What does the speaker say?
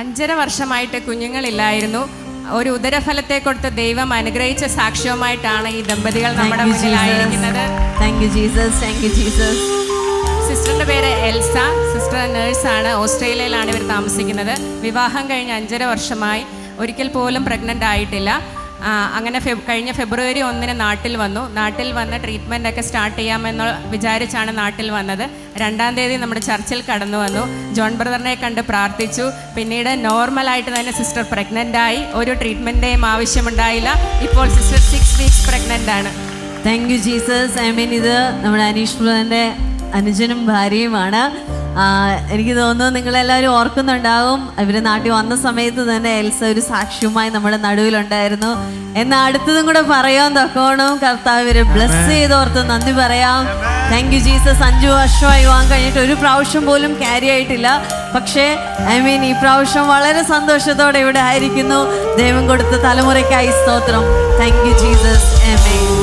5.5 വർഷമായിട്ട് കുഞ്ഞുങ്ങളില്ലായിരുന്നു. ഒരു ഉദരഫലത്തെ കൊടുത്ത് ദൈവം അനുഗ്രഹിച്ച സാക്ഷ്യവുമായിട്ടാണ് ഈ ദമ്പതികൾ നമ്മുടെ മുന്നിലായിരിക്കുന്നത്. സിസ്റ്ററിന്റെ പേര് എൽസ. സിസ്റ്റർ നേഴ്സാണ്. ഓസ്ട്രേലിയയിലാണ് ഇവർ താമസിക്കുന്നത്. വിവാഹം കഴിഞ്ഞ് 5.5 വർഷമായി. ഒരിക്കൽ പോലും പ്രഗ്നൻ്റ് ആയിട്ടില്ല. അങ്ങനെ കഴിഞ്ഞ ഫെബ്രുവരി 1 നാട്ടിൽ വന്നു. നാട്ടിൽ വന്ന് ട്രീറ്റ്മെൻറ്റൊക്കെ സ്റ്റാർട്ട് ചെയ്യാമെന്ന് വിചാരിച്ചാണ് നാട്ടിൽ വന്നത്. 2-ാം തീയതി നമ്മുടെ ചർച്ചിൽ കടന്നു വന്നു. ജോൺ ബ്രദറിനെ കണ്ട് പ്രാർത്ഥിച്ചു. പിന്നീട് നോർമലായിട്ട് തന്നെ സിസ്റ്റർ പ്രഗ്നൻ്റായി. ഒരു ട്രീറ്റ്മെൻറ്റേയും ആവശ്യമുണ്ടായില്ല. ഇപ്പോൾ സിസ്റ്റർ 6 വീക്സ് പ്രഗ്നൻ്റ് ആണ്. Thank you Jesus. ഇത് നമ്മുടെ അനീഷ് ബ്രദറിൻ്റെ അനുജനും ഭാര്യയുമാണ്. എനിക്ക് തോന്നുന്നു നിങ്ങളെല്ലാവരും ഓർക്കുന്നുണ്ടാവും, ഇവർ നാട്ടിൽ വന്ന സമയത്ത് തന്നെ എൽസ ഒരു സാക്ഷ്യവുമായി നമ്മുടെ നടുവിലുണ്ടായിരുന്നു. എന്നാൽ അടുത്തതും കൂടെ പറയാൻ തക്കോണം കർത്താവ് ഇവരെ ബ്ലെസ് ചെയ്തോർത്ത് നന്ദി പറയാം. Thank you Jesus. 5 വർഷമായി വിവാഹം കഴിഞ്ഞിട്ട് ഒരു പ്രാവശ്യം പോലും ക്യാരി ആയിട്ടില്ല. പക്ഷേ ഈ പ്രാവശ്യം വളരെ സന്തോഷത്തോടെ ഇവിടെ ആയിരിക്കുന്നു. ദൈവം കൊടുത്ത തലമുറയ്ക്കായി സ്തോത്രം. Thank you Jesus. ആമേൻ.